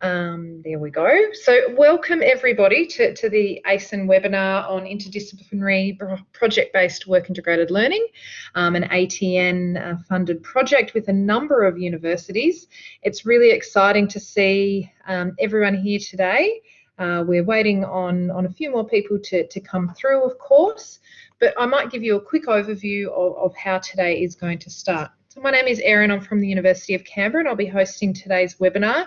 There we go. So welcome everybody to the ASIN webinar on interdisciplinary project-based work integrated learning, an ATN funded project with a number of universities. It's really exciting to see everyone here today. We're waiting on a few more people to come through, of course, but I might give you a quick overview of how today is going to start. So my name is Erin, I'm from the University of Canberra, and I'll be hosting today's webinar.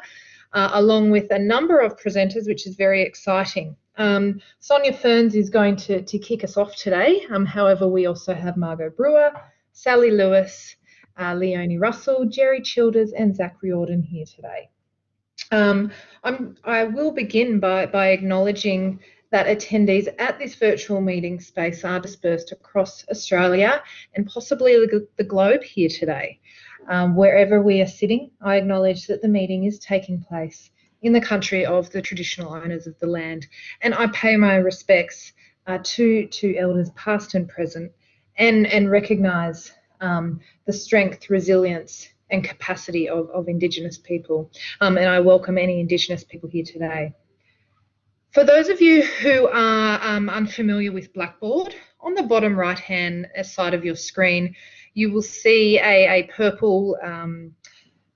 Along with a number of presenters, which is very exciting. Sonia Ferns is going to kick us off today. However, we also have Margot Brewer, Sally Lewis, Leonie Russell, Jerry Childers, and Zach Riordan here today. I will begin by acknowledging that attendees at this virtual meeting space are dispersed across Australia and possibly the globe here today. Wherever we are sitting, I acknowledge that the meeting is taking place in the country of the traditional owners of the land, and I pay my respects to elders past and present, and recognise the strength, resilience and capacity of Indigenous people, and I welcome any Indigenous people here today. For those of you who are unfamiliar with Blackboard, on the bottom right-hand side of your screen, you will see a purple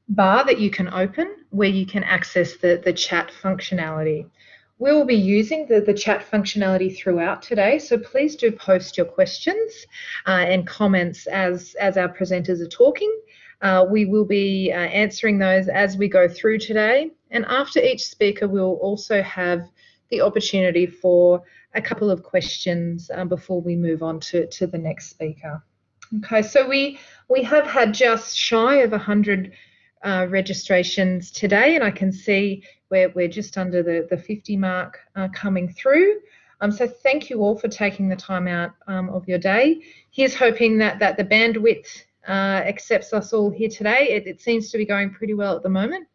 bar that you can open where you can access the chat functionality. We will be using the chat functionality throughout today, so please do post your questions and comments as our presenters are talking. We will be answering those as we go through today, and after each speaker we will also have the opportunity for a couple of questions before we move on to the next speaker. Okay, so we have had just shy of 100 registrations today, and I can see we're just under the 50 mark coming through. So thank you all for taking the time out of your day. Here's hoping that the bandwidth accepts us all here today. It seems to be going pretty well at the moment.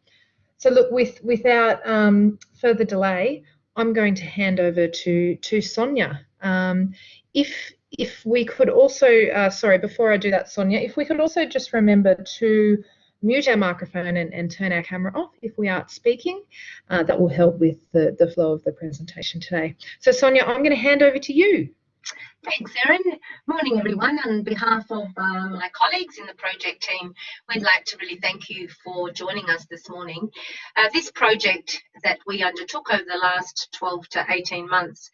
So look, without further delay, I'm going to hand over to Sonia. If we could also, sorry, before I do that, Sonia, if we could also just remember to mute our microphone and turn our camera off if we aren't speaking, that will help with the flow of the presentation today. So Sonia, I'm going to hand over to you. Thanks, Erin. Morning, everyone. On behalf of my colleagues in the project team, we'd like to really thank you for joining us this morning. This project that we undertook over the last 12 to 18 months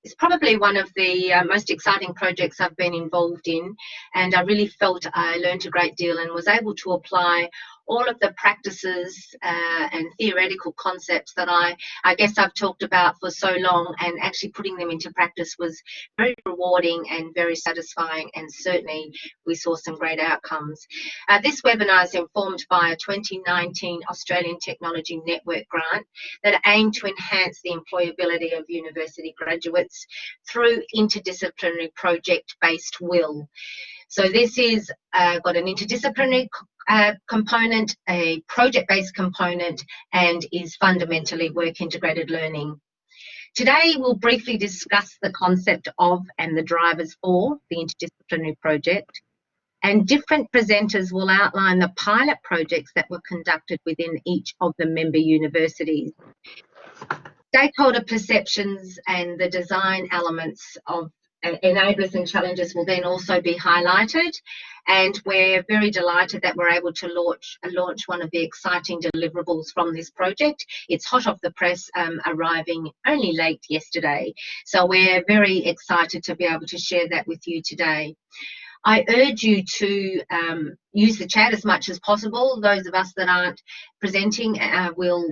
is probably one of the most exciting projects I've been involved in, and I really felt I learned a great deal and was able to apply all of the practices and theoretical concepts that I guess I've talked about for so long, and actually putting them into practice was very rewarding and very satisfying, and certainly we saw some great outcomes. This webinar is informed by a 2019 Australian Technology Network grant that aimed to enhance the employability of university graduates through interdisciplinary project-based will. So this is got an interdisciplinary component, a project-based component, and is fundamentally work integrated learning. Today we'll briefly discuss the concept of and the drivers for the interdisciplinary project, and different presenters will outline the pilot projects that were conducted within each of the member universities. Stakeholder perceptions and the design elements of enablers and challenges will then also be highlighted, and we're very delighted that we're able to launch one of the exciting deliverables from this project. It's hot off the press, arriving only late yesterday, so we're very excited to be able to share that with you today. I urge you to use the chat as much as possible. Those of us that aren't presenting will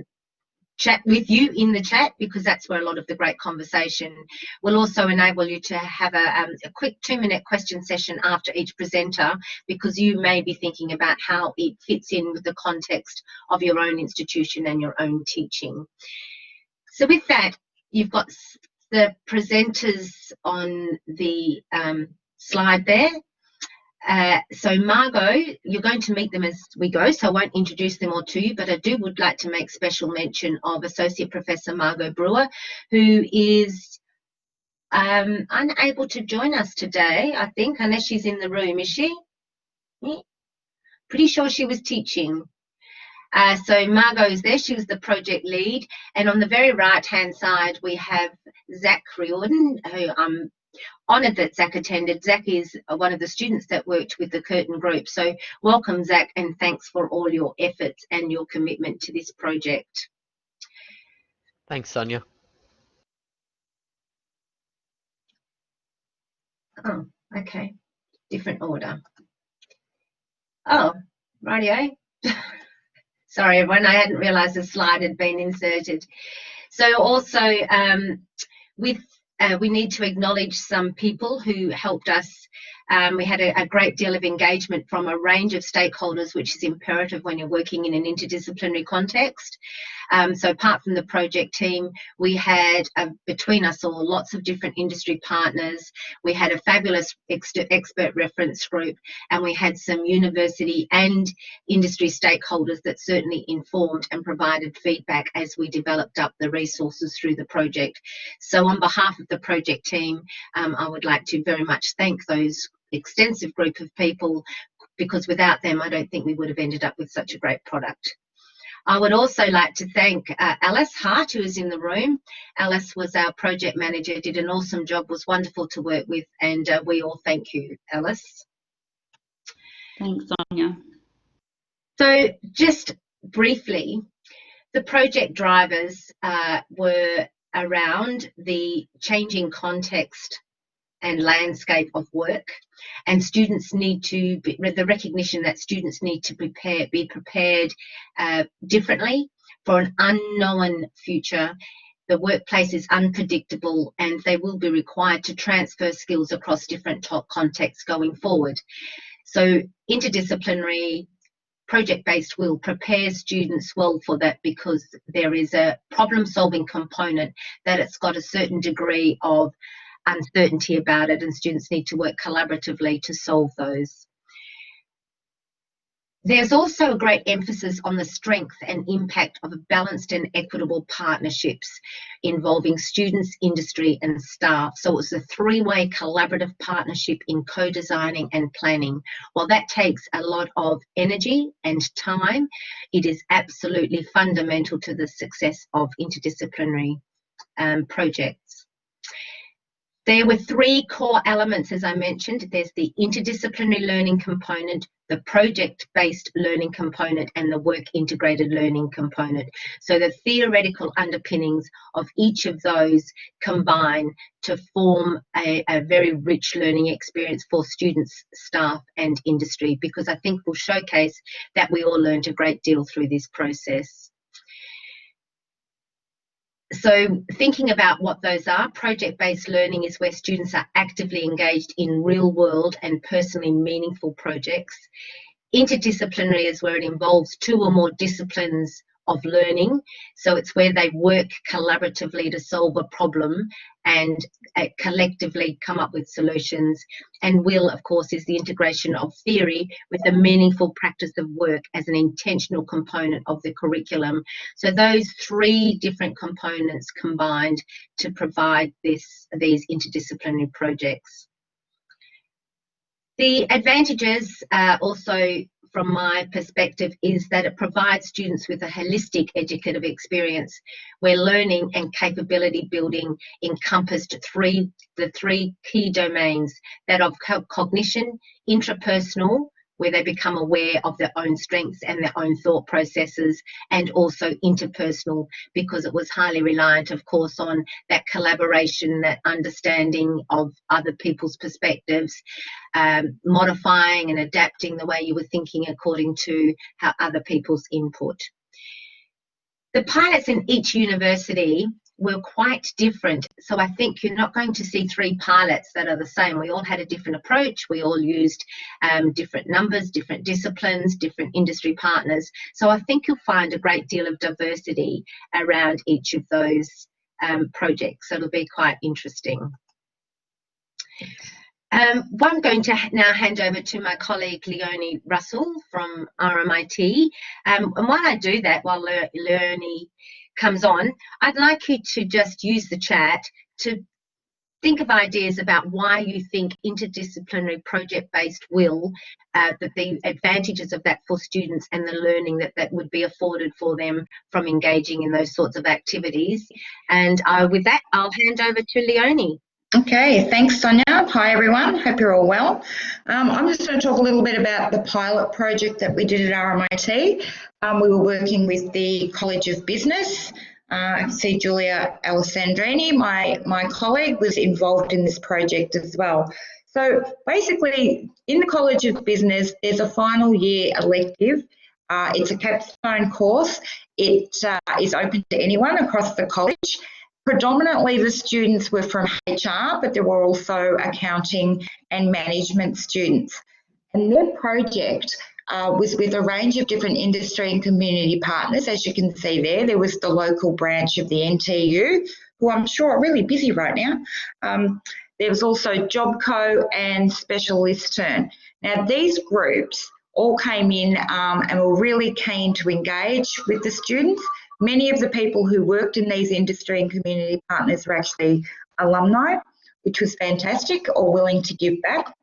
chat with you in the chat, because that's where a lot of the great conversation will also enable you to have a quick 2-minute question session after each presenter, because you may be thinking about how it fits in with the context of your own institution and your own teaching. So with that, you've got the presenters on the slide there. So Margot, you're going to meet them as we go, so I won't introduce them all to you, but I would like to make special mention of Associate Professor Margot Brewer, who is unable to join us today, I think, unless she's in the room. Is she? Pretty sure she was teaching. So Margot is there, she was the project lead. And on the very right-hand side, we have Zach Riordan, who I'm honoured that Zach attended. Zach is one of the students that worked with the Curtin group. So welcome, Zach, and thanks for all your efforts and your commitment to this project. Thanks, Sonia. Oh, okay. Different order. Oh, rightio. Sorry, everyone, I hadn't realised the slide had been inserted. So also we need to acknowledge some people who helped us. We had a great deal of engagement from a range of stakeholders, which is imperative when you're working in an interdisciplinary context. So apart from the project team, we had between us all lots of different industry partners. We had a fabulous expert reference group, and we had some university and industry stakeholders that certainly informed and provided feedback as we developed up the resources through the project. So on behalf of the project team, I would like to very much thank those extensive group of people, because without them, I don't think we would have ended up with such a great product. I would also like to thank Alice Hart, who is in the room. Alice was our project manager, did an awesome job, was wonderful to work with, and we all thank you, Alice. Thanks, Sonia. So just briefly, the project drivers were around the changing context and landscape of work, and students need to be, the recognition that students need to be prepared differently for an unknown future. The workplace is unpredictable, and they will be required to transfer skills across different contexts going forward. So interdisciplinary project-based will prepare students well for that, because there is a problem-solving component that it's got a certain degree of uncertainty about it, and students need to work collaboratively to solve those. There's also a great emphasis on the strength and impact of balanced and equitable partnerships involving students, industry and staff. So it was a three-way collaborative partnership in co-designing and planning. While that takes a lot of energy and time, it is absolutely fundamental to the success of interdisciplinary projects. There were three core elements, as I mentioned. There's the interdisciplinary learning component, the project-based learning component, and the work-integrated learning component. So the theoretical underpinnings of each of those combine to form a very rich learning experience for students, staff, and industry, because I think will showcase that we all learned a great deal through this process. So thinking about what those are, project-based learning is where students are actively engaged in real-world and personally meaningful projects. Interdisciplinary is where it involves two or more disciplines of learning. So it's where they work collaboratively to solve a problem and collectively come up with solutions. And will, of course, is the integration of theory with the meaningful practice of work as an intentional component of the curriculum. So those three different components combined to provide these interdisciplinary projects. The advantages also, from my perspective, is that it provides students with a holistic educative experience where learning and capability building encompassed the three key domains, that of cognition, intrapersonal, where they become aware of their own strengths and their own thought processes, and also interpersonal, because it was highly reliant, of course, on that collaboration, that understanding of other people's perspectives, modifying and adapting the way you were thinking according to how other people's input. The pilots in each university were quite different. So I think you're not going to see three pilots that are the same. We all had a different approach. We all used different numbers, different disciplines, different industry partners. So I think you'll find a great deal of diversity around each of those projects. So it'll be quite interesting. I'm going to now hand over to my colleague Leonie Russell from RMIT. And while I do that, while Leonie comes on, I'd like you to just use the chat to think of ideas about why you think interdisciplinary project-based will, that the advantages of that for students and the learning that would be afforded for them from engaging in those sorts of activities. And with that, I'll hand over to Leonie. Okay, thanks, Sonia. Hi, everyone. Hope you're all well. I'm just going to talk a little bit about the pilot project that we did at RMIT. We were working with the College of Business. I can see Julia Alessandrini, my colleague, was involved in this project as well. So basically, in the College of Business, there's a final year elective. It's a capstone course. It is open to anyone across the college. Predominantly the students were from HR, but there were also accounting and management students. And their project was with a range of different industry and community partners. As you can see there, there was the local branch of the NTU, who I'm sure are really busy right now. There was also Jobco and Specialist Turn. Now these groups all came in and were really keen to engage with the students. Many of the people who worked in these industry and community partners were actually alumni, which was fantastic, or willing to give back.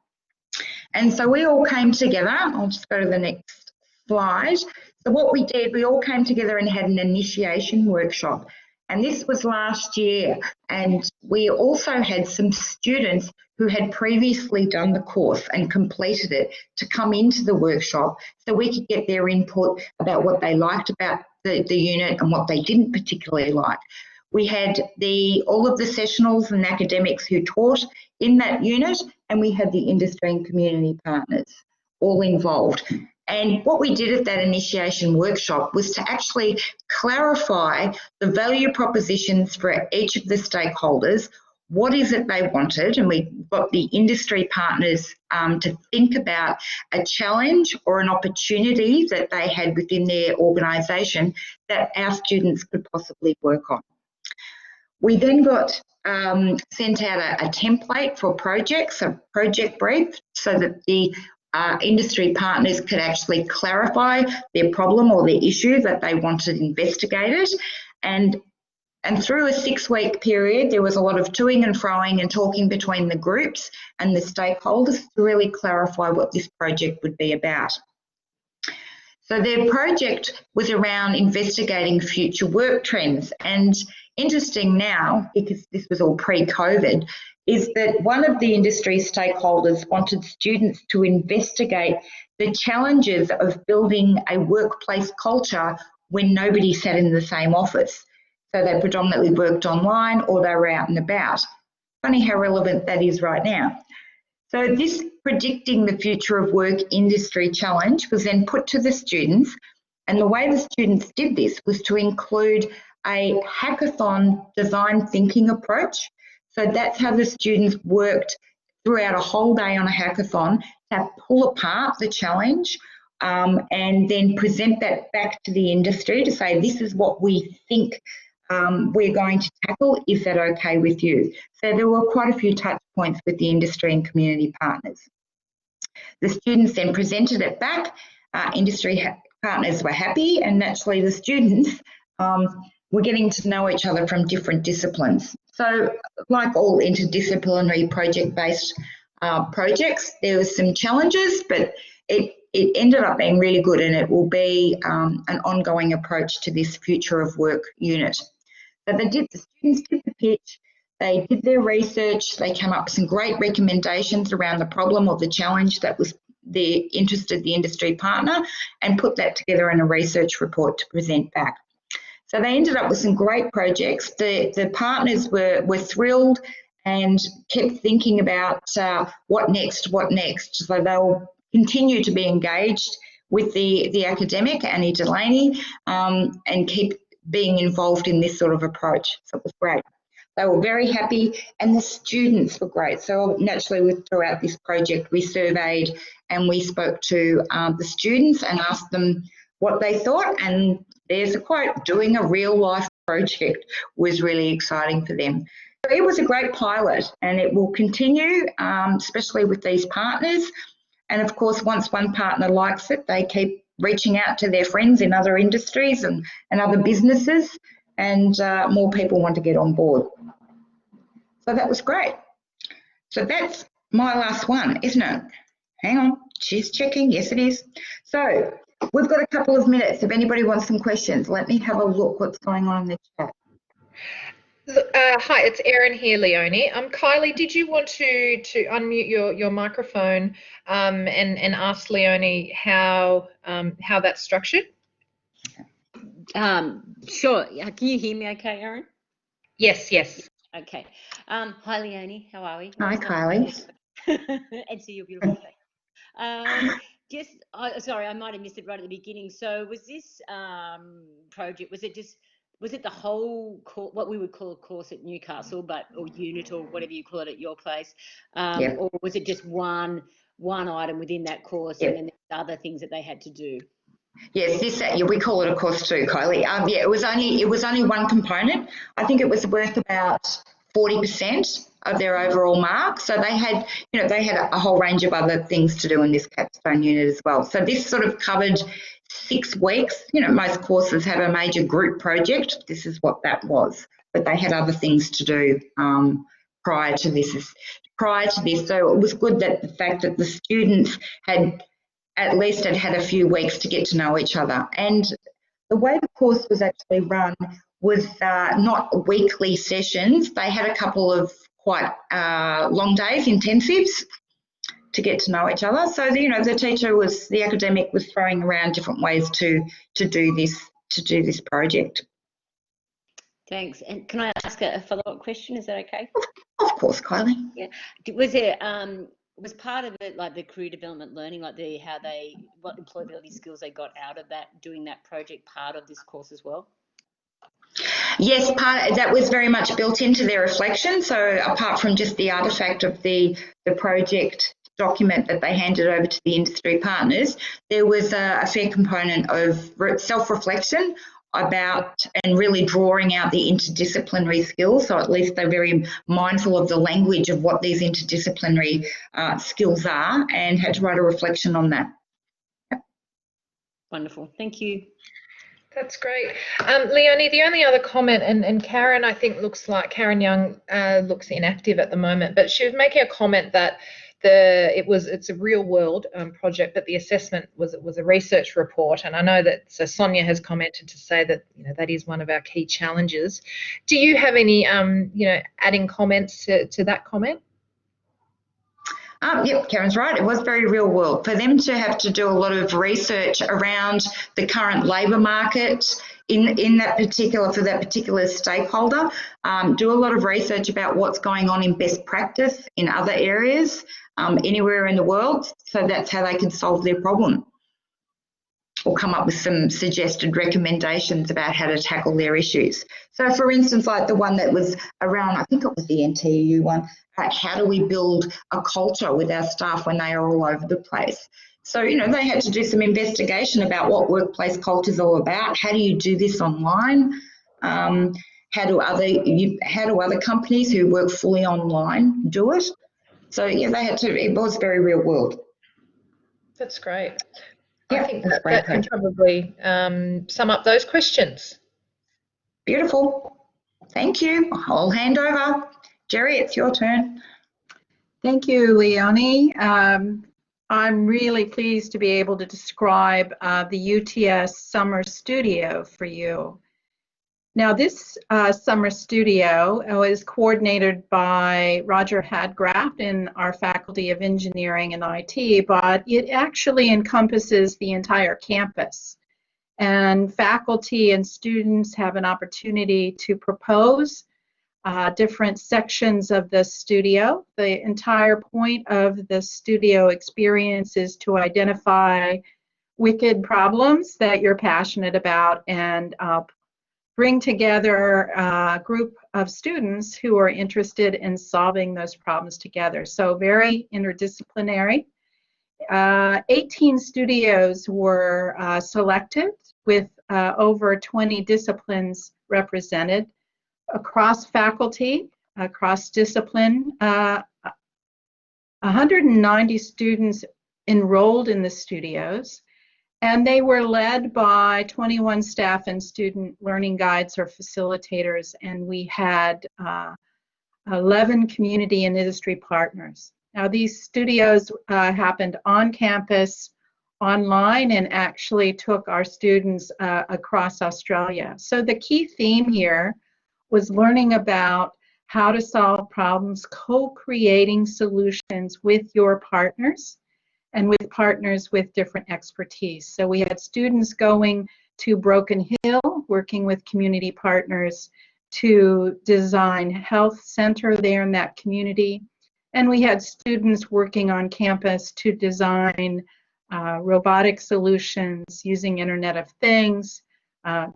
And so we all came together. I'll just go to the next slide. So what we did, we all came together and had an initiation workshop. And this was last year. And we also had some students who had previously done the course and completed it to come into the workshop so we could get their input about what they liked about the unit and what they didn't particularly like. We had all of the sessionals and academics who taught in that unit, and we had the industry and community partners all involved. And what we did at that initiation workshop was to actually clarify the value propositions for each of the stakeholders. What is it they wanted? And we got the industry partners to think about a challenge or an opportunity that they had within their organisation that our students could possibly work on. We then got sent out a template for projects, a project brief, so that the industry partners could actually clarify their problem or their issue that they wanted investigated. And through a 6-week period, there was a lot of toing and froing and talking between the groups and the stakeholders to really clarify what this project would be about. So their project was around investigating future work trends. And interesting now, because this was all pre-COVID, is that one of the industry stakeholders wanted students to investigate the challenges of building a workplace culture when nobody sat in the same office. So they predominantly worked online or they were out and about. Funny how relevant that is right now. So this predicting the future of work industry challenge was then put to the students, and the way the students did this was to include a hackathon design thinking approach. So that's how the students worked throughout a whole day on a hackathon to pull apart the challenge and then present that back to the industry to say, this is what we think we're going to tackle. Is that okay with you? So there were quite a few touch points with the industry and community partners. The students then presented it back. Industry partners were happy, and naturally the students were getting to know each other from different disciplines. So like all interdisciplinary project-based projects, there were some challenges, but it ended up being really good, and it will be an ongoing approach to this future of work unit. So the students did the pitch, they did their research, they came up with some great recommendations around the problem or the challenge that was interested the industry partner, and put that together in a research report to present back. So they ended up with some great projects. The partners were thrilled and kept thinking about what next. So they'll continue to be engaged with the academic, Annie Delaney, and keep being involved in this sort of approach. So it was great. They were very happy, and the students were great. So naturally, throughout this project, we surveyed and we spoke to the students and asked them what they thought. And there's a quote, doing a real life project was really exciting for them. So it was a great pilot, and it will continue, especially with these partners. And of course, once one partner likes it, they keep reaching out to their friends in other industries and other businesses, and more people want to get on board. So that was great. So that's my last one, isn't it? Hang on, she's checking. Yes, it is. So we've got a couple of minutes. If anybody wants some questions, let me have a look what's going on in the chat. Hi, it's Erin here, Leonie. Kylie, did you want to unmute your microphone and ask Leonie how that's structured? Sure. Can you hear me okay, Erin? Yes, yes. Okay. Hi, Leonie. How are we? Hi, Kylie. And see your beautiful face. Sorry, I might have missed it right at the beginning. So was this project, was it the whole what we would call a course at Newcastle, or unit, or whatever you call it at your place? Yep. Or was it just one item within that course, Yep. and then there's other things that they had to do? Yes, we call it a course too, Kylie. Yeah, it was only one component. I think it was worth about 40% of their overall mark. So they had a whole range of other things to do in this capstone unit as well. So this sort of covered 6 weeks. Most courses have a major group project. This is what that was, but they had other things to do prior to this. So it was good that the fact that the students had at least had a few weeks to get to know each other. And the way the course was actually run was not weekly sessions. They had a couple of quite long days, intensives, to get to know each other. So the academic was throwing around different ways to do this project. Thanks. And can I ask a follow-up question? Is that okay? Of course, Kylie. Yeah. Was part of it like the career development learning, like what employability skills they got out of doing that project, part of this course as well? Yes, that was very much built into their reflection. So apart from just the artefact of the project document that they handed over to the industry partners, there was a fair component of self-reflection about and really drawing out the interdisciplinary skills. So at least they're very mindful of the language of what these interdisciplinary skills are, and had to write a reflection on that. Yep. Wonderful. Thank you. That's great. Leonie, the only other comment, and Karen, I think Karen Young looks inactive at the moment, but she was making a comment that it's a real world project, but the assessment was a research report. And I know that Sonia has commented to say that that is one of our key challenges. Do you have any adding comments to that comment? Yep, Karen's right. It was very real world. For them to have to do a lot of research around the current labour market in that particular stakeholder, do a lot of research about what's going on in best practice in other areas anywhere in the world, so that's how they can solve their problem or come up with some suggested recommendations about how to tackle their issues. So for instance, like the one that was around, I think it was the NTU one, how do we build a culture with our staff when they are all over the place? So, they had to do some investigation about what workplace culture is all about. How do you do this online? How do other companies who work fully online do it? So yeah, it was very real world. That's great. Yeah, I think that can probably sum up those questions. Beautiful. Thank you. I'll hand over. Jerry, it's your turn. Thank you, Leonie. I'm really pleased to be able to describe the UTS Summer Studio for you. Now, this summer studio was coordinated by Roger Hadgraft in our Faculty of Engineering and IT, but it actually encompasses the entire campus. And faculty and students have an opportunity to propose different sections of the studio. The entire point of the studio experience is to identify wicked problems that you're passionate about and bring together a group of students who are interested in solving those problems together. So very interdisciplinary. 18 studios were selected with over 20 disciplines represented across faculty, across discipline. 190 students enrolled in the studios, and they were led by 21 staff and student learning guides or facilitators, and we had 11 community and industry partners. Now, these studios happened on campus, online, and actually took our students across Australia. So the key theme here was learning about how to solve problems, co-creating solutions with your partners and with partners with different expertise. So we had students going to Broken Hill, working with community partners to design health center there in that community. And we had students working on campus to design robotic solutions using Internet of Things,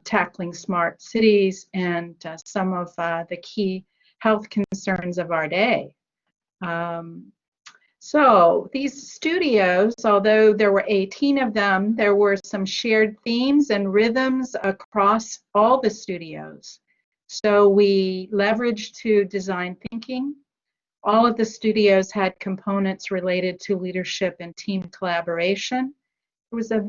tackling smart cities, and some of the key health concerns of our day. So these studios, although there were 18 of them, there were some shared themes and rhythms across all the studios. So we leveraged to design thinking. All of the studios had components related to leadership and team collaboration. There was a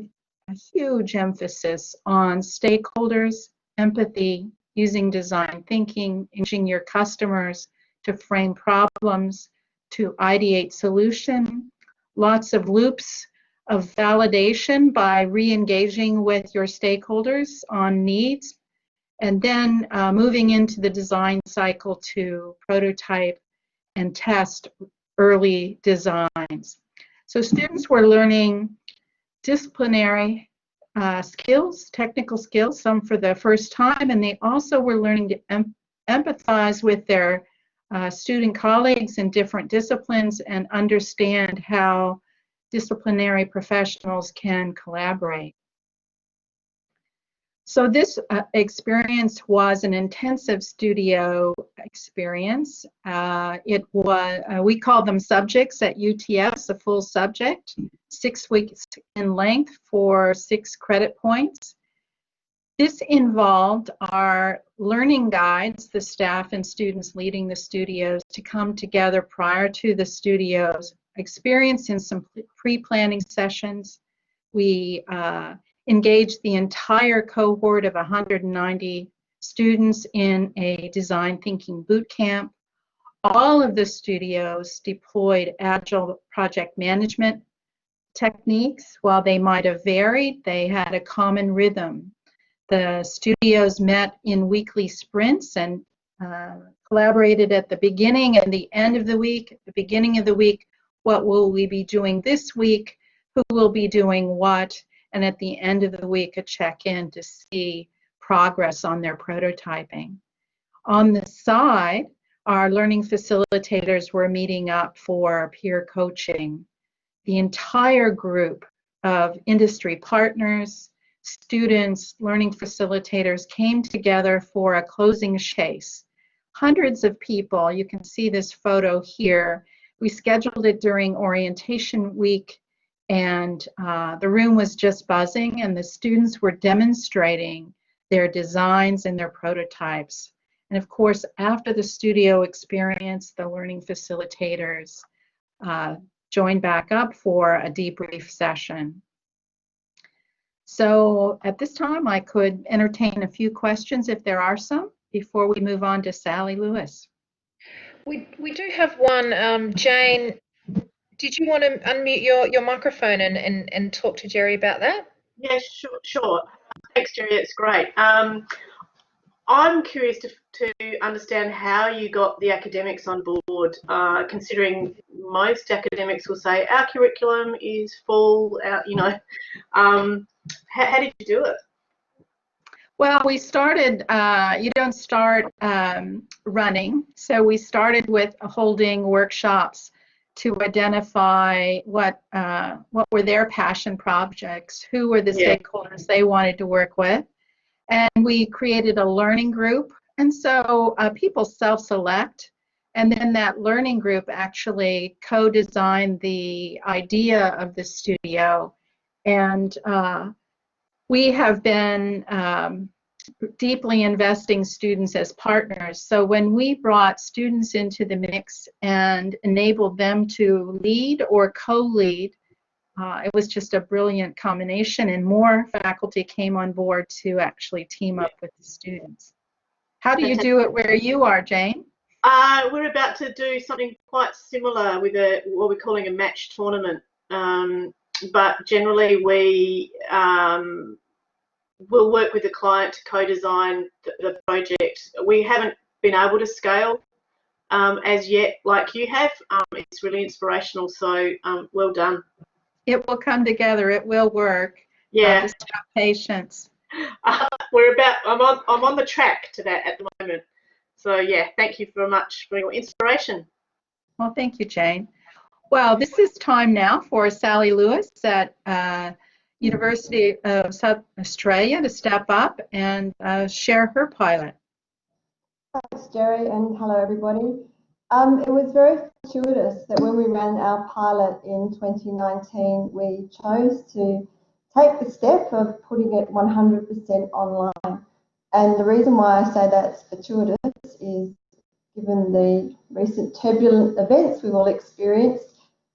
huge emphasis on stakeholders, empathy, using design thinking, engaging your customers to frame problems, to ideate solution, lots of loops of validation by re-engaging with your stakeholders on needs, and then moving into the design cycle to prototype and test early designs. So students were learning disciplinary skills, technical skills, some for the first time, and they also were learning to empathize with their student colleagues in different disciplines and understand how disciplinary professionals can collaborate. So this experience was an intensive studio experience. It was, we called them subjects at UTS, a full subject, 6 weeks in length for 6 credit points. This involved our learning guides, the staff and students leading the studios, to come together prior to the studios, experience in some pre-planning sessions. We engaged the entire cohort of 190 students in a design thinking boot camp. All of the studios deployed agile project management techniques. While they might have varied, they had a common rhythm. The studios met in weekly sprints and collaborated at the beginning and the end of the week. At the beginning of the week, what will we be doing this week? Who will be doing what? And at the end of the week, a check-in to see progress on their prototyping. On the side, our learning facilitators were meeting up for peer coaching. The entire group of industry partners, students, learning facilitators came together for a closing chase. Hundreds of people, you can see this photo here. We scheduled it during orientation week, and the room was just buzzing, and the students were demonstrating their designs and their prototypes. And of course, after the studio experience, the learning facilitators joined back up for a debrief session. So at this time, I could entertain a few questions if there are some before we move on to Sally Lewis. We do have one. Jane, did you want to unmute your microphone and talk to Jerry about that? Yeah, sure. Thanks, Jerry. It's great. I'm curious to understand how you got the academics on board, considering most academics will say our curriculum is full, how did you do it? Well, we started, you don't start running, so we started with holding workshops to identify what were their passion projects, who were the stakeholders they wanted to work with. And we created a learning group. And so people self-select. And then that learning group actually co-designed the idea of the studio. And we have been deeply investing students as partners. So when we brought students into the mix and enabled them to lead or co-lead, it was just a brilliant combination, and more faculty came on board to actually team up with the students. How do you do it where you are, Jane? We're about to do something quite similar with what we're calling a match tournament. But generally, we will work with the client to co-design the project. We haven't been able to scale as yet, like you have. It's really inspirational. So well done. It will come together. It will work. Yeah. Just have patience. I'm on the track to that at the moment. So yeah, thank you very much for your inspiration. Well, thank you, Jane. Well, this is time now for Sally Lewis at University of South Australia to step up and share her pilot. Thanks, Jerry, and hello, everybody. It was very fortuitous that when we ran our pilot in 2019, we chose to take the step of putting it 100% online. And the reason why I say that's fortuitous is, given the recent turbulent events we've all experienced,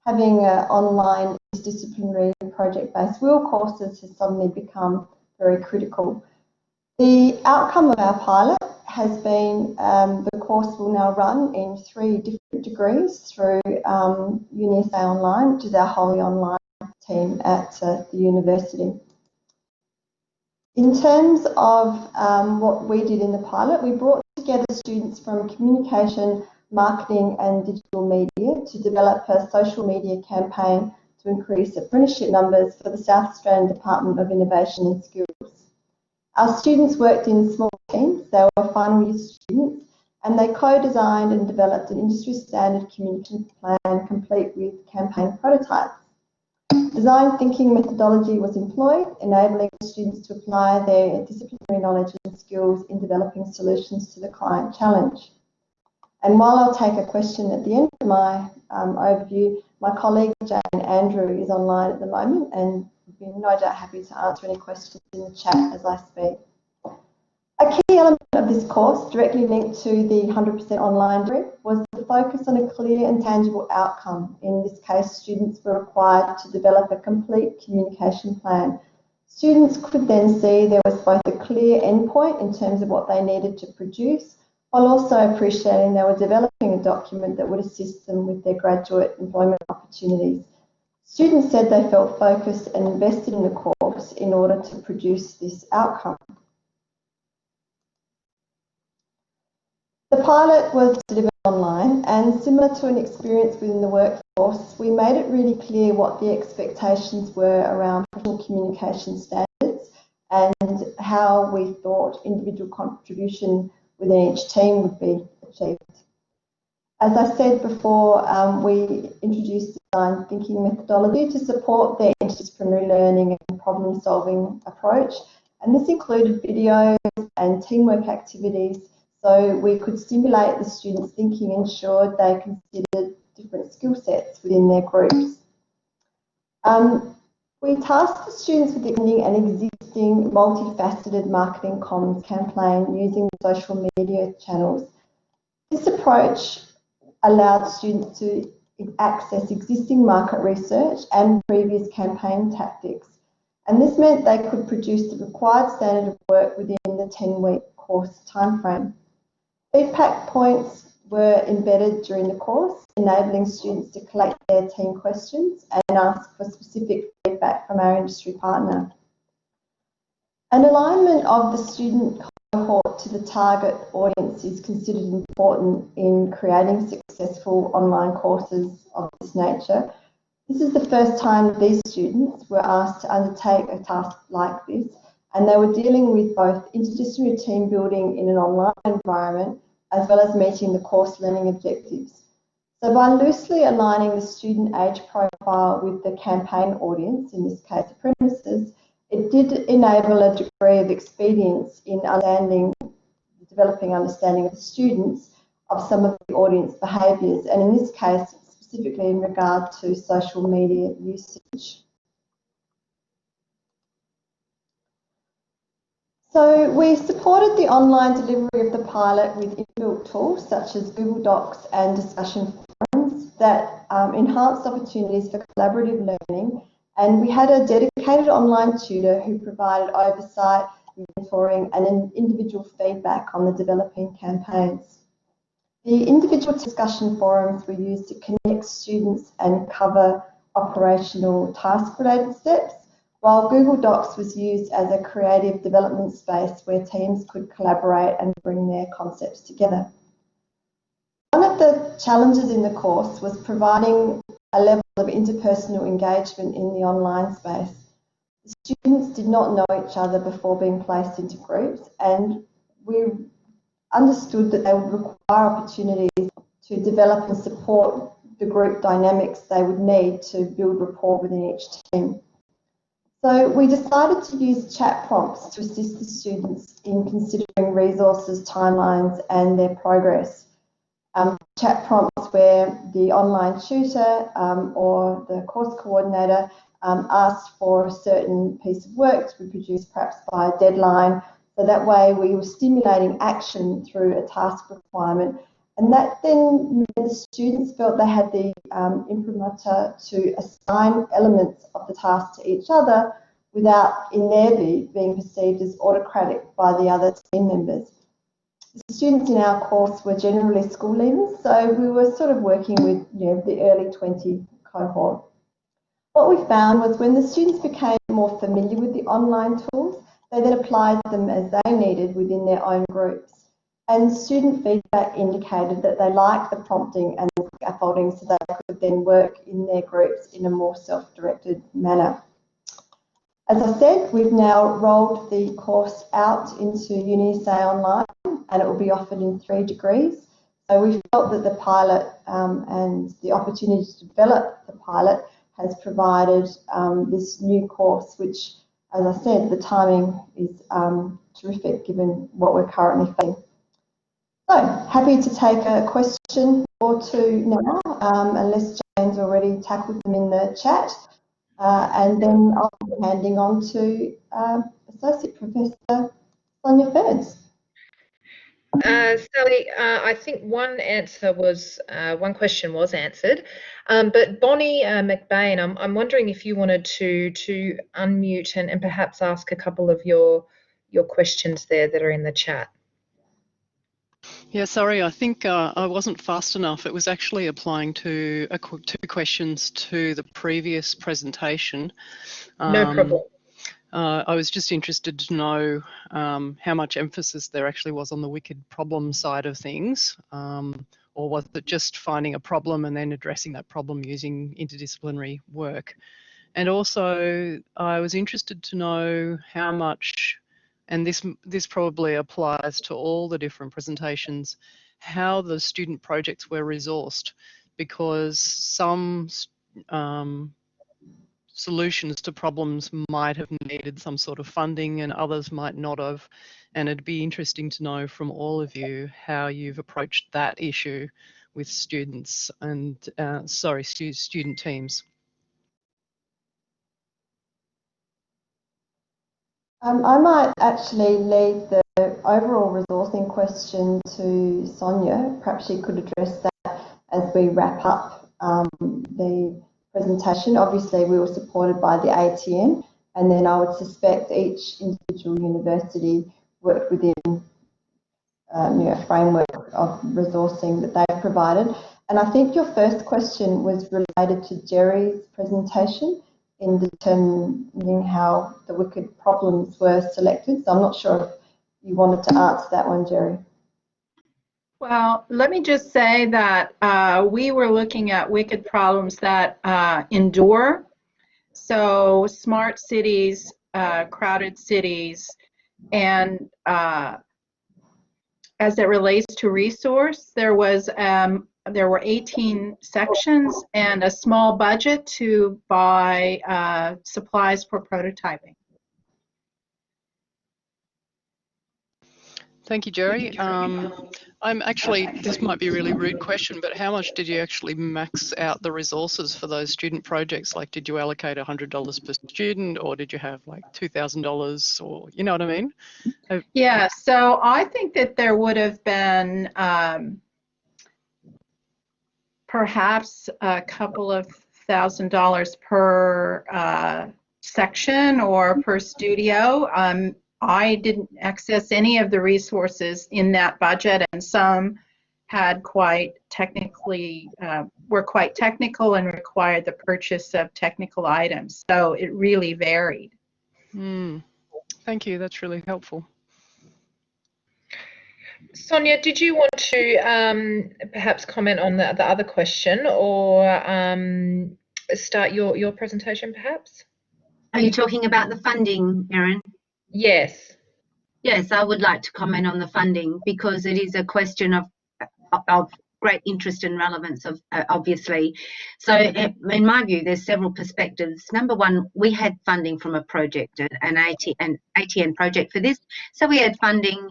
having online interdisciplinary project-based wheel courses has suddenly become very critical. The outcome of our pilot has been the course will now run in 3 different degrees through UniSA Online, which is our wholly online team at the university. In terms of what we did in the pilot, we brought together students from communication, marketing and digital media to develop a social media campaign to increase apprenticeship numbers for the South Australian Department of Innovation and Skills. Our students worked in small teams. They were final year students, and they co-designed and developed an industry standard communication plan complete with campaign prototypes. Design thinking methodology was employed, enabling students to apply their disciplinary knowledge and skills in developing solutions to the client challenge. And while I'll take a question at the end of my overview, my colleague Jane Andrew is online at the moment and would be no doubt happy to answer any questions in the chat as I speak. A key element of this course, directly linked to the 100% online degree, was the focus on a clear and tangible outcome. In this case, students were required to develop a complete communication plan. Students could then see there was both a clear endpoint in terms of what they needed to produce, while also appreciating they were developing a document that would assist them with their graduate employment opportunities. Students said they felt focused and invested in the course in order to produce this outcome. The pilot was delivered online, and similar to an experience within the workforce, we made it really clear what the expectations were around professional communication standards and how we thought individual contribution within each team would be achieved. As I said before, we introduced design thinking methodology to support their interdisciplinary learning and problem solving approach, and this included videos and teamwork activities so we could stimulate the students' thinking and ensured they considered different skill sets within their groups. We tasked the students with building an existing multifaceted marketing comms campaign using social media channels. This approach allowed students to access existing market research and previous campaign tactics, and this meant they could produce the required standard of work within the 10-week course timeframe. Feedback points were embedded during the course, enabling students to collect their team questions and ask for specific feedback from our industry partner. An alignment of the student cohort to the target audience is considered important in creating successful online courses of this nature. This is the first time these students were asked to undertake a task like this, and they were dealing with both interdisciplinary team building in an online environment as well as meeting the course learning objectives. So by loosely aligning the student age profile with the campaign audience, in this case apprentices, it did enable a degree of expedience in developing understanding of the students of some of the audience behaviours, and in this case specifically in regard to social media usage. So we supported the online delivery of the pilot with inbuilt tools such as Google Docs and discussion forums that enhanced opportunities for collaborative learning, and we had a dedicated online tutor who provided oversight, mentoring and individual feedback on the developing campaigns. The individual discussion forums were used to connect students and cover operational task-related steps, while Google Docs was used as a creative development space where teams could collaborate and bring their concepts together. One of the challenges in the course was providing a level of interpersonal engagement in the online space. The students did not know each other before being placed into groups, and we understood that they would require opportunities to develop and support the group dynamics they would need to build rapport within each team. So we decided to use chat prompts to assist the students in considering resources, timelines, and their progress. Chat prompts where the online tutor or the course coordinator asked for a certain piece of work to be produced perhaps by a deadline. So that way we were stimulating action through a task requirement, and that then the students felt they had the imprimatur to assign elements of the task to each other without, in their view, being perceived as autocratic by the other team members. The students in our course were generally school leavers, so we were sort of working with the early 20 cohort. What we found was when the students became more familiar with the online tools, they then applied them as they needed within their own groups. And student feedback indicated that they liked the prompting and the scaffolding so they could then work in their groups in a more self-directed manner. As I said, we've now rolled the course out into UniSA Online, and it will be offered in 3 degrees. So we felt that the pilot and the opportunity to develop the pilot has provided this new course, which, as I said, the timing is terrific given what we're currently facing. So, happy to take a question or two now, unless Jane's already tackled them in the chat. And then I'll be handing on to Associate Professor Sonia Ferns. Sally, I think one question was answered, but Bonnie McBain, I'm wondering if you wanted to unmute and perhaps ask a couple of your questions there that are in the chat. Yeah, sorry, I think I wasn't fast enough. It was actually applying to 2 questions to the previous presentation. No problem. I was just interested to know how much emphasis there actually was on the wicked problem side of things, or was it just finding a problem and then addressing that problem using interdisciplinary work? And also, I was interested to know how much, and this probably applies to all the different presentations, how the student projects were resourced, because some solutions to problems might have needed some sort of funding and others might not have. And it'd be interesting to know from all of you how you've approached that issue with students and, student teams. I might actually leave the overall resourcing question to Sonia. Perhaps she could address that as we wrap up the presentation. Obviously, we were supported by the ATN, and then I would suspect each individual university worked within a framework of resourcing that they provided. And I think your first question was related to Jerry's presentation in determining how the wicked problems were selected. So I'm not sure if you wanted to answer that one, Jerry. Well, let me just say that we were looking at wicked problems that endure. So smart cities, crowded cities, and as it relates to resource, there were 18 sections and a small budget to buy supplies for prototyping. Thank you, Jerry. I'm actually, this might be a really rude question, but how much did you actually max out the resources for those student projects? Like, did you allocate $100 per student, or did you have like $2,000, or you know what I mean? Yeah, so I think that there would have been perhaps a couple of $1,000 per section or per studio. I didn't access any of the resources in that budget, and some had quite technically, were quite technical and required the purchase of technical items. So it really varied. Thank you, that's really helpful. Sonia, did you want to perhaps comment on the other question, or start your presentation perhaps? Are you talking about the funding, Erin? Yes. Yes, I would like to comment on the funding because it is a question of great interest and relevance, of obviously. So in my view, there's several perspectives. Number one, we had funding from a project, an ATN project for this. So we had funding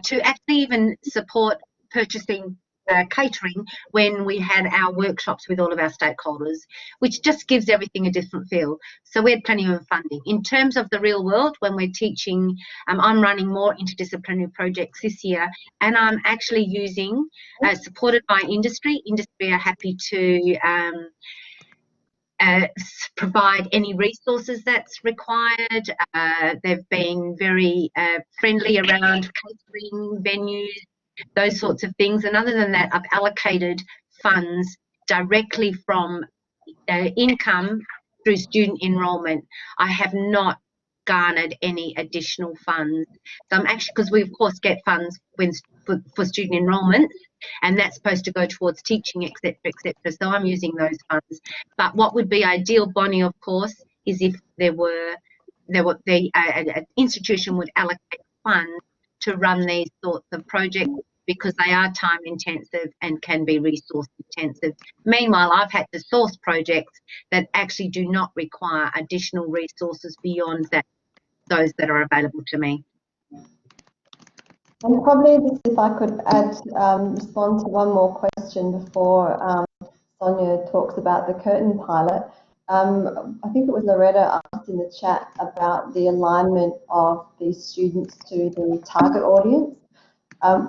to actually even support purchasing catering when we had our workshops with all of our stakeholders, which just gives everything a different feel. So we had plenty of funding. In terms of the real world, when we're teaching, I'm running more interdisciplinary projects this year, and I'm actually using, supported by industry. Industry are happy to provide any resources that's required. They've been very friendly around catering, venues, those sorts of things. And other than that, I've allocated funds directly from income through student enrolment. I have not garnered any additional funds. So I'm actually, because we of course get funds for student enrolment, and that's supposed to go towards teaching, etc., etc. So I'm using those funds. But what would be ideal, Bonnie, of course, is if an institution would allocate funds to run these sorts of projects, because they are time intensive and can be resource intensive. Meanwhile, I've had to source projects that actually do not require additional resources beyond that, those that are available to me. And probably just if I could add, respond to one more question before Sonia talks about the curtain pilot. I think it was Loretta asked in the chat about the alignment of the students to the target audience.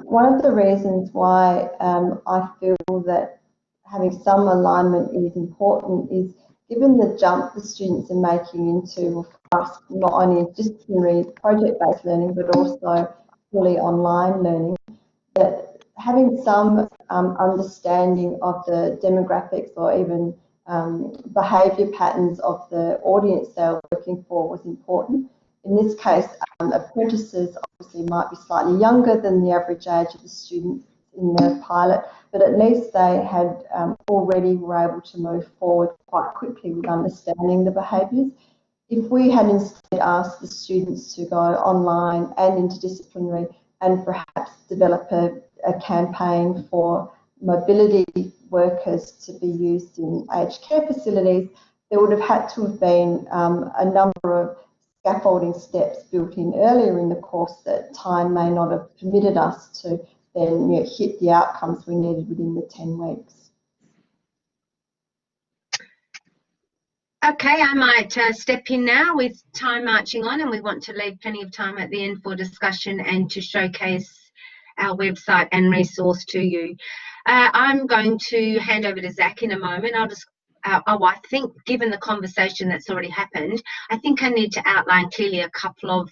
One of the reasons why I feel that having some alignment is important is given the jump the students are making into, for us, not only disciplinary project-based learning, but also fully online learning, that having some understanding of the demographics or even behaviour patterns of the audience they were working for was important. In this case, apprentices obviously might be slightly younger than the average age of the students in the pilot, but at least they had already were able to move forward quite quickly with understanding the behaviours. If we had instead asked the students to go online and interdisciplinary and perhaps develop a campaign for mobility workers to be used in aged care facilities, there would have had to have been a number of scaffolding steps built in earlier in the course that time may not have permitted us to then hit the outcomes we needed within the 10 weeks. Okay, I might step in now with time marching on, and we want to leave plenty of time at the end for discussion and to showcase our website and resource to you. I'm going to hand over to Zach in a moment. I think given the conversation that's already happened, I think I need to outline clearly a couple of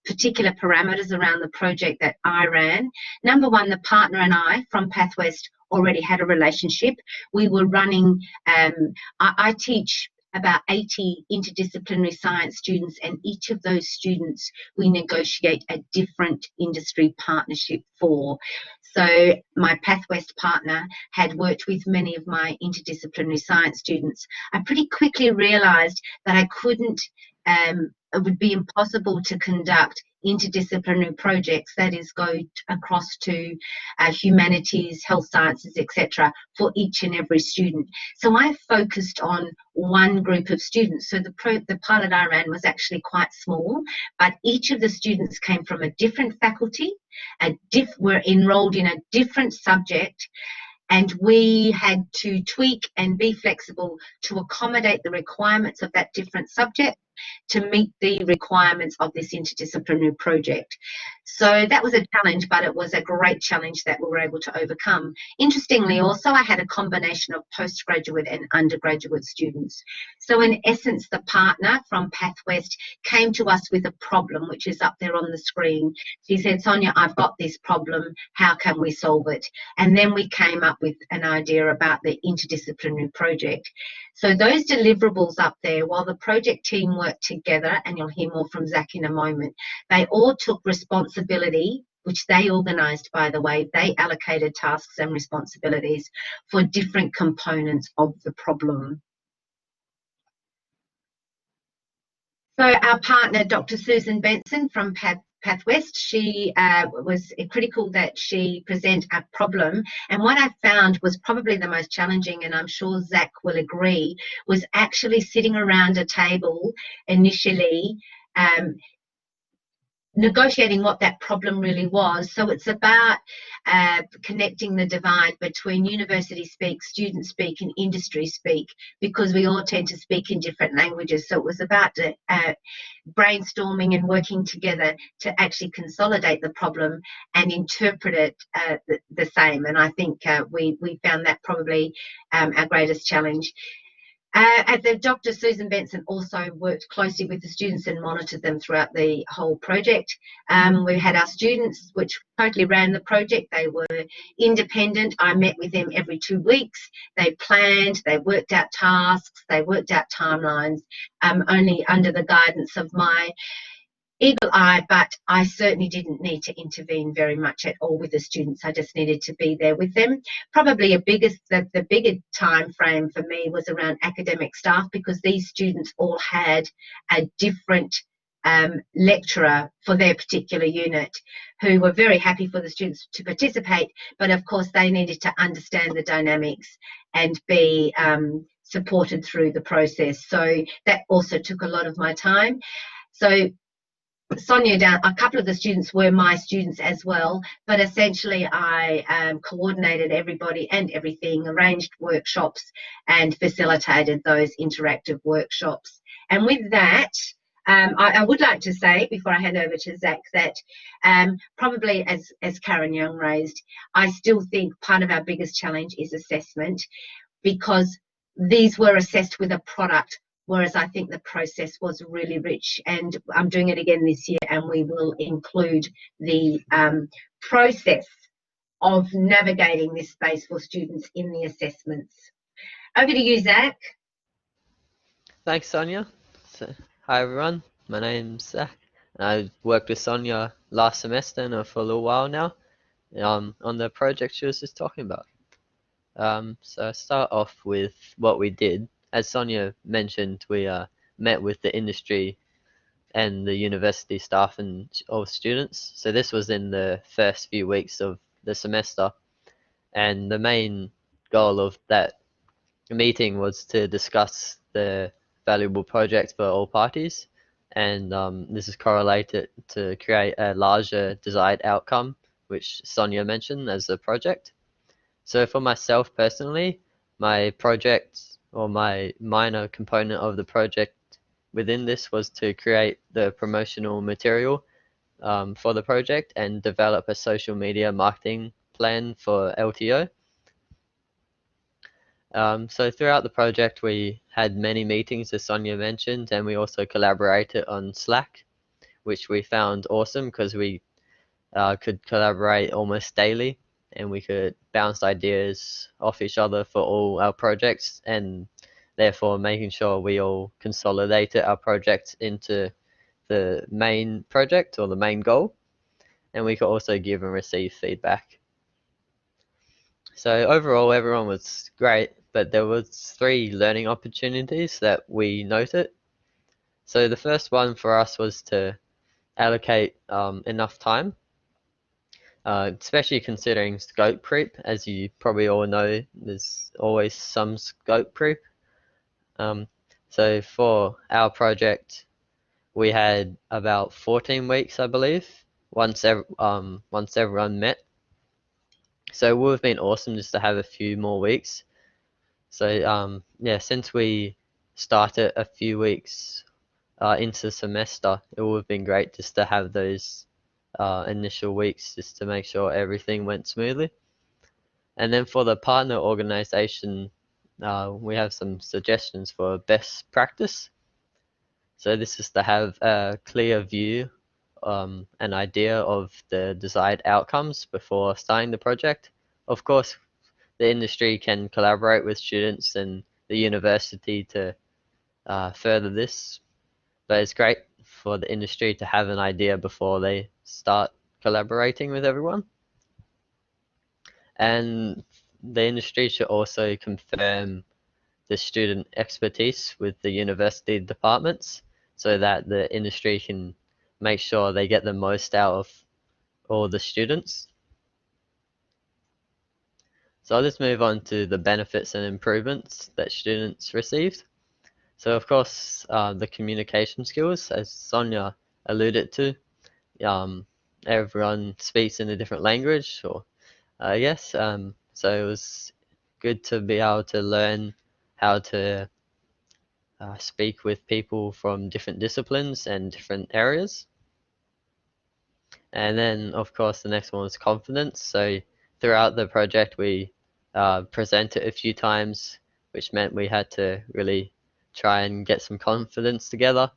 particular parameters around the project that I ran. Number one, the partner and I from Pathwest already had a relationship. We were running, I teach about 80 interdisciplinary science students, and each of those students we negotiate a different industry partnership for. So my Pathwest partner had worked with many of my interdisciplinary science students. I pretty quickly realised that I couldn't, it would be impossible to conduct interdisciplinary projects, that is, go across to humanities, health sciences, etc., for each and every student. So I focused on one group of students. So the pilot I ran was actually quite small, but each of the students came from a different faculty, were enrolled in a different subject, and we had to tweak and be flexible to accommodate the requirements of that different subject to meet the requirements of this interdisciplinary project. So that was a challenge, but it was a great challenge that we were able to overcome. Interestingly, also, I had a combination of postgraduate and undergraduate students. So in essence, the partner from Pathwest came to us with a problem, which is up there on the screen. She said, Sonia, I've got this problem. How can we solve it? And then we came up with an idea about the interdisciplinary project. So those deliverables up there, while the project team worked together, and you'll hear more from Zach in a moment, they all took responsibility, which they organised, by the way. They allocated tasks and responsibilities for different components of the problem. So our partner, Dr. Susan Benson from Pathwest, she was critical that she present a problem. And what I found was probably the most challenging, and I'm sure Zach will agree, was actually sitting around a table initially, negotiating what that problem really was. So it's about connecting the divide between university speak, student speak, and industry speak, because we all tend to speak in different languages. So it was about brainstorming and working together to actually consolidate the problem and interpret it the same. And I think we found that probably our greatest challenge. Dr. Susan Benson also worked closely with the students and monitored them throughout the whole project. We had our students, which totally ran the project. They were independent. I met with them every 2 weeks. They planned, they worked out tasks, they worked out timelines, only under the guidance of my eagle eye, but I certainly didn't need to intervene very much at all with the students. I just needed to be there with them. Probably the bigger time frame for me was around academic staff, because these students all had a different lecturer for their particular unit, who were very happy for the students to participate, but of course they needed to understand the dynamics and be supported through the process. So that also took a lot of my time. So Sonia, a couple of the students were my students as well, but essentially I coordinated everybody and everything, arranged workshops and facilitated those interactive workshops. And with that, I would like to say, before I hand over to Zach, that probably as Karen Young raised, I still think part of our biggest challenge is assessment, because these were assessed with a product, whereas I think the process was really rich. And I'm doing it again this year, and we will include the process of navigating this space for students in the assessments. Over to you, Zach. Thanks, Sonia. So, hi everyone, my name's Zach, and I worked with Sonia last semester and for a little while now on the project she was just talking about. So I start off with what we did. As Sonia mentioned, we met with the industry and the university staff and all students. So this was in the first few weeks of the semester, and the main goal of that meeting was to discuss the valuable project for all parties, and this is correlated to create a larger desired outcome, which Sonia mentioned as a project. So for myself personally, my project, or my minor component of the project within this, was to create the promotional material for the project and develop a social media marketing plan for LTO. So throughout the project we had many meetings, as Sonia mentioned, and we also collaborated on Slack, which we found awesome because we could collaborate almost daily, and we could bounce ideas off each other for all our projects, and therefore making sure we all consolidated our project into the main project or the main goal, and we could also give and receive feedback. So overall everyone was great, but there was 3 learning opportunities that we noted. So the first one for us was to allocate enough time, especially considering scope creep. As you probably all know, there's always some scope creep. So for our project, we had about 14 weeks, I believe, once everyone met. So it would have been awesome just to have a few more weeks. So yeah, since we started a few weeks into semester, it would have been great just to have those initial weeks just to make sure everything went smoothly. And then for the partner organization, we have some suggestions for best practice. So this is to have a clear view, an idea of the desired outcomes before starting the project. Of course, the industry can collaborate with students and the university to further this, but it's great for the industry to have an idea before they start collaborating with everyone. And the industry should also confirm the student expertise with the university departments so that the industry can make sure they get the most out of all the students. So I'll just move on to the benefits and improvements that students received. So of course, the communication skills, as Sonia alluded to, everyone speaks in a different language, or I guess. So it was good to be able to learn how to speak with people from different disciplines and different areas. And then, of course, the next one was confidence. So throughout the project, we presented a few times, which meant we had to really try and get some confidence together.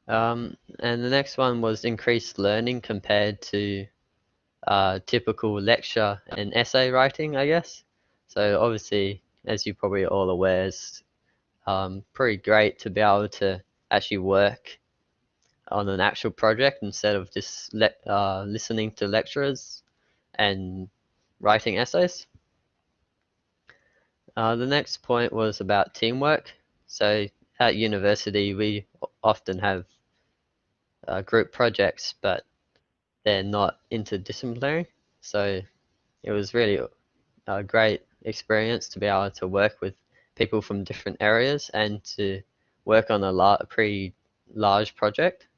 And the next one was increased learning compared to typical lecture and essay writing, I guess. So obviously, as you're probably all aware, it's pretty great to be able to actually work on an actual project instead of just listening to lecturers and writing essays. The next point was about teamwork. So at university, we often have group projects, but they're not interdisciplinary. So it was really a great experience to be able to work with people from different areas and to work on a pretty large project,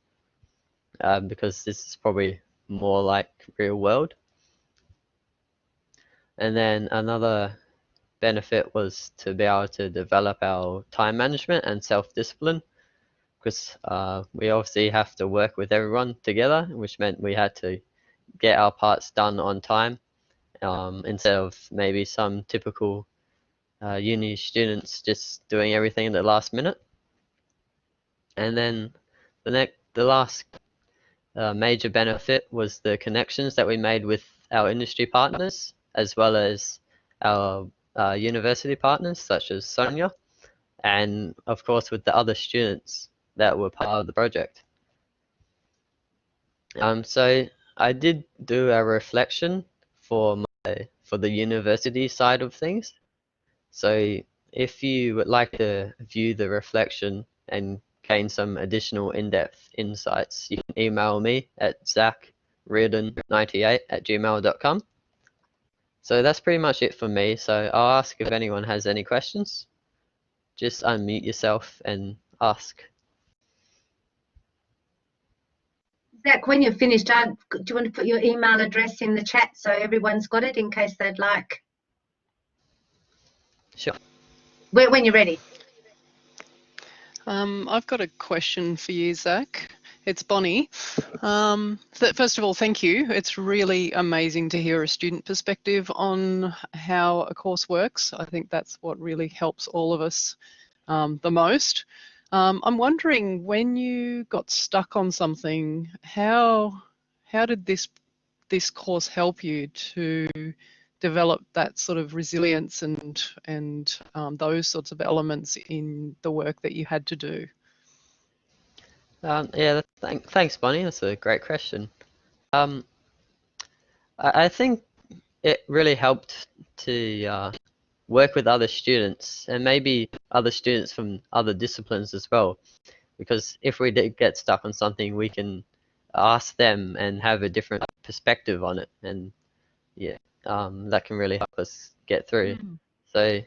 because this is probably more like real world. And then another benefit was to be able to develop our time management and self-discipline, because we obviously have to work with everyone together, which meant we had to get our parts done on time, instead of maybe some typical uni students just doing everything at the last minute. And then the last major benefit was the connections that we made with our industry partners, as well as our university partners, such as Sonia, and of course with the other students that were part of the project. So I did do a reflection for the university side of things. So if you would like to view the reflection and gain some additional in-depth insights, you can email me at zachreardon98@gmail.com. So that's pretty much it for me. So I'll ask if anyone has any questions. Just unmute yourself and ask. Zach, when you're finished, do you want to put your email address in the chat so everyone's got it in case they'd like? Sure. When you're ready. I've got a question for you, Zach. It's Bonnie. First of all, thank you. It's really amazing to hear a student perspective on how a course works. I think that's what really helps all of us the most. I'm wondering, when you got stuck on something, how did this course help you to develop that sort of resilience and those sorts of elements in the work that you had to do? Yeah, thanks, Bonnie. That's a great question. I think it really helped to work with other students, and maybe other students from other disciplines as well. Because if we did get stuck on something, we can ask them and have a different perspective on it, and yeah, that can really help us get through. So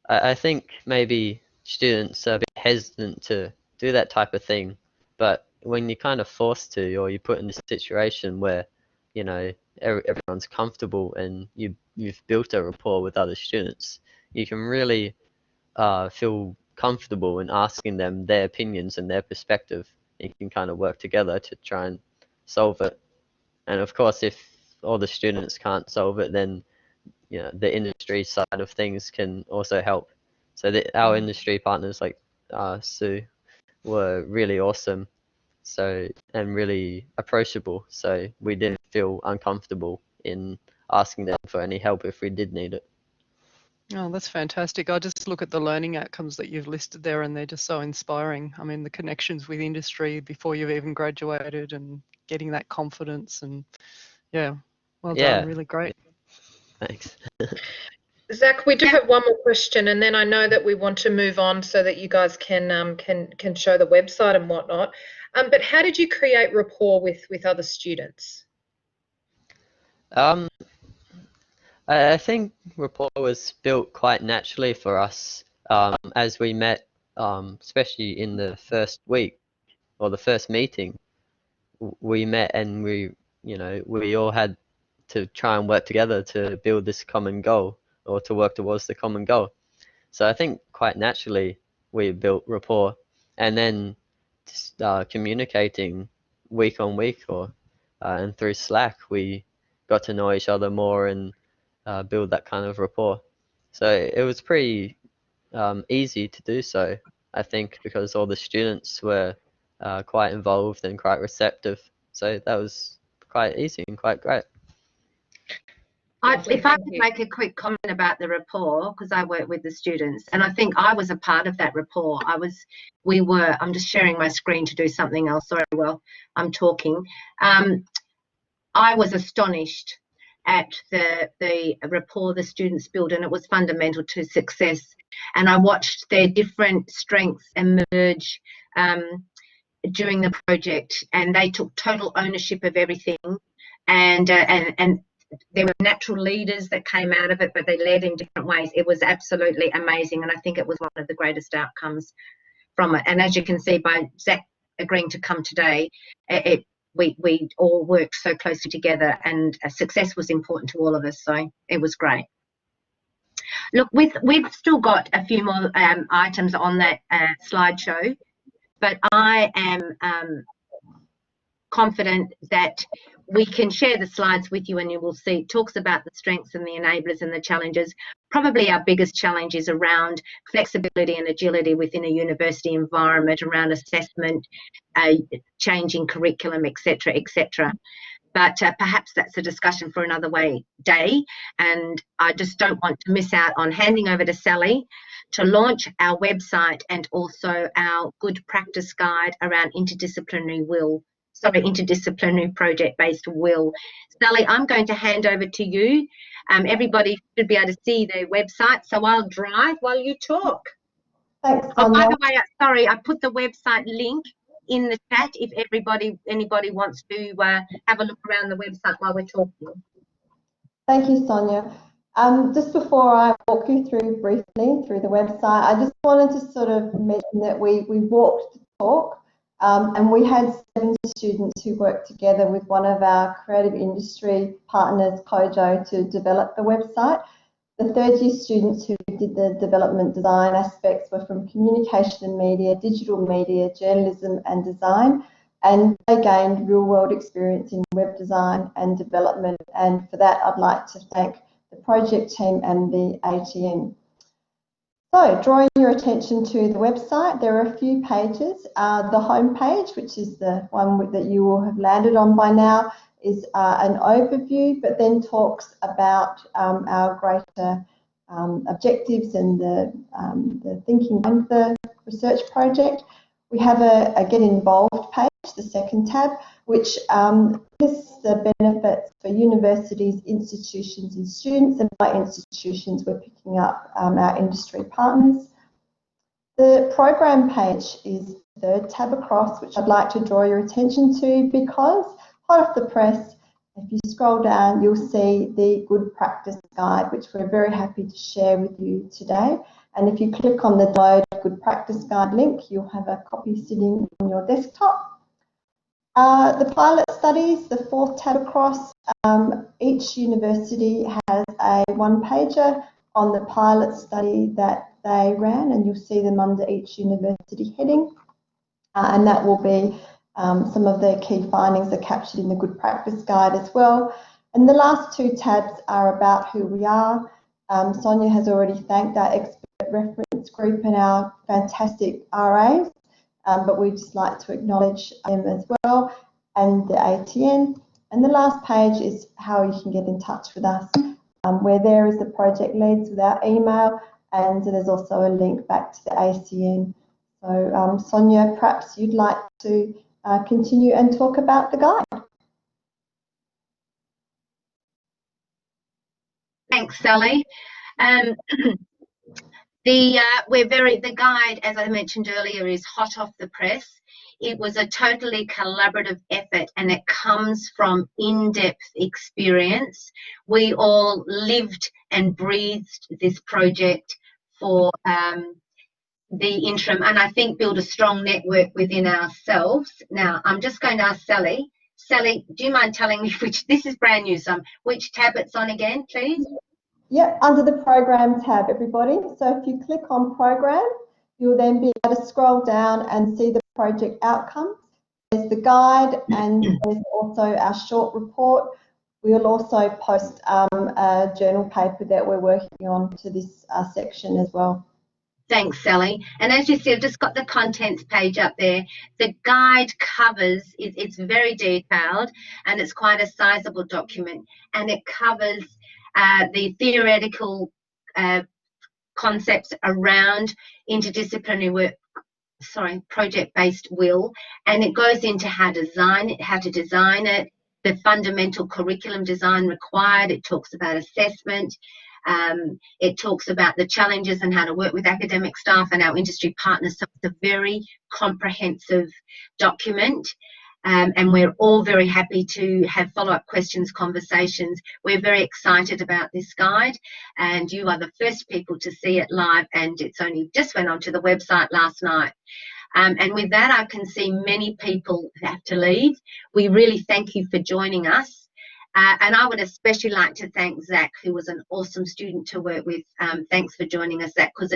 I think maybe students are a bit hesitant to do that type of thing, but when you're kind of forced to, or you're put in this situation where, you know, everyone's comfortable and you've built a rapport with other students, you can really feel comfortable in asking them their opinions and their perspective. You can kind of work together to try and solve it. And of course, if all the students can't solve it, then the industry side of things can also help. So our industry partners like Sue were really awesome, and really approachable. So we didn't feel uncomfortable in asking them for any help if we did need it. Oh, that's fantastic. I just look at the learning outcomes that you've listed there and they're just so inspiring. I mean, the connections with industry before you've even graduated and getting that confidence and yeah, well done, really great. Thanks. Zach, we do have one more question, and then I know that we want to move on so that you guys can show the website and whatnot. But how did you create rapport with other students? I think rapport was built quite naturally for us as we met, especially in the first week or the first meeting. We met and we all had to try and work together to build this common goal or to work towards the common goal. So I think quite naturally we built rapport, and then just communicating week on week and through Slack we got to know each other more and build that kind of rapport. So it was pretty easy to do so, I think, because all the students were quite involved and quite receptive. So that was quite easy and quite great. If I could make a quick comment about the rapport, because I work with the students, and I think I was a part of that rapport. I'm just sharing my screen to do something else. Sorry, well, I'm talking. I was astonished at the rapport the students built, and it was fundamental to success. And I watched their different strengths emerge during the project, and they took total ownership of everything. And there were natural leaders that came out of it, but they led in different ways. It was absolutely amazing, and I think it was one of the greatest outcomes from it. And as you can see by Zach agreeing to come today, we all worked so closely together, and success was important to all of us, so it was great. Look, we've still got a few more items on that slideshow, but I am confident that we can share the slides with you and you will see it talks about the strengths and the enablers and the challenges. Probably our biggest challenge is around flexibility and agility within a university environment, around assessment, changing curriculum, etc., etc. But perhaps that's a discussion for another day, and I just don't want to miss out on handing over to Sally to launch our website and also our good practice guide around interdisciplinary project-based will. Sally, I'm going to hand over to you. Everybody should be able to see their website, so I'll drive while you talk. Thanks, Oh, by Sonia. the way, sorry, I put the website link in the chat if anybody wants to have a look around the website while we're talking. Thank you, Sonia. Just before I walk you briefly through the website, I just wanted to sort of mention that we walked the talk, and we had 7 students who worked together with one of our creative industry partners, Kojo, to develop the website. The third-year students who did the development design aspects were from communication and media, digital media, journalism and design, and they gained real-world experience in web design and development, and for that I'd like to thank the project team and the ATN. So, drawing your attention to the website, there are a few pages. The home page, which is the one that you will have landed on by now, is an overview, but then talks about our greater objectives and the thinking behind the research project. We have a Get Involved page, the second tab, which lists the benefits for universities, institutions and students, and by institutions we're picking up our industry partners. The program page is the third tab across, which I'd like to draw your attention to because hot off the press, if you scroll down, you'll see the Good Practice Guide, which we're very happy to share with you today. And if you click on the Download Good Practice Guide link, you'll have a copy sitting on your desktop. The pilot studies, the fourth tab across, each university has a one-pager on the pilot study that they ran, and you'll see them under each university heading. And that will be some of the key findings are captured in the Good Practice Guide as well. And the last two tabs are about who we are. Sonia has already thanked our expert reference group and our fantastic RAs, but we'd just like to acknowledge them as well, and the ATN. And the last page is how you can get in touch with us. We're there as the project leads with our email, and there's also a link back to the ACN. So Sonia, perhaps you'd like to continue and talk about the guide. Thanks, Sally. The guide, as I mentioned earlier, is hot off the press. It was a totally collaborative effort, and it comes from in-depth experience. We all lived and breathed this project for the interim, and I think build a strong network within ourselves. Now, I'm just going to ask Sally. Sally, do you mind telling me this is brand new, so which tab it's on again, please? Yep, under the program tab, everybody. So if you click on program, you'll then be able to scroll down and see the project outcomes. There's the guide, and there's also our short report. We'll also post a journal paper that we're working on to this section as well. Thanks, Sally. And as you see, I've just got the contents page up there. The guide covers, it's very detailed, and it's quite a sizable document, and it covers the theoretical concepts around interdisciplinary work, project-based will, and it goes into how to design it, the fundamental curriculum design required. It talks about assessment. It talks about the challenges and how to work with academic staff and our industry partners. So it's a very comprehensive document. And we're all very happy to have follow-up questions, conversations. We're very excited about this guide, and you are the first people to see it live, and it's only just went onto the website last night. And with that, I can see many people have to leave. We really thank you for joining us. And I would especially like to thank Zach, who was an awesome student to work with. Thanks for joining us, Zach, because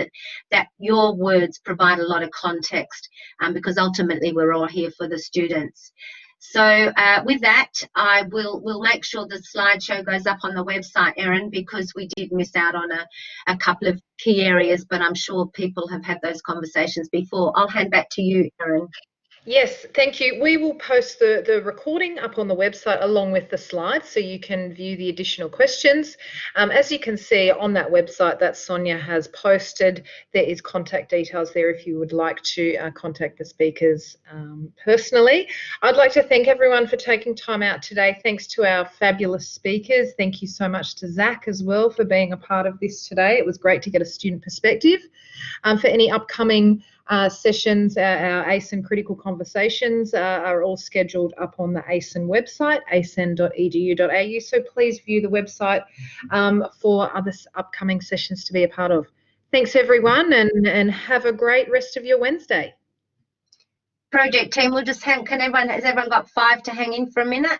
your words provide a lot of context, because ultimately we're all here for the students. So with that, we'll make sure the slideshow goes up on the website, Erin, because we did miss out on a couple of key areas, but I'm sure people have had those conversations before. I'll hand back to you, Erin. Yes, thank you. We will post the recording up on the website along with the slides, so you can view the additional questions. As you can see on that website that Sonia has posted, there is contact details there if you would like to contact the speakers personally. I'd like to thank everyone for taking time out today. Thanks to our fabulous speakers. Thank you so much to Zach as well for being a part of this today. It was great to get a student perspective. For any upcoming sessions, our ASIN critical conversations are all scheduled up on the ASIN website, asin.edu.au. So please view the website for other upcoming sessions to be a part of. Thanks everyone, and have a great rest of your Wednesday. Project team, we'll just has everyone got 5 to hang in for a minute?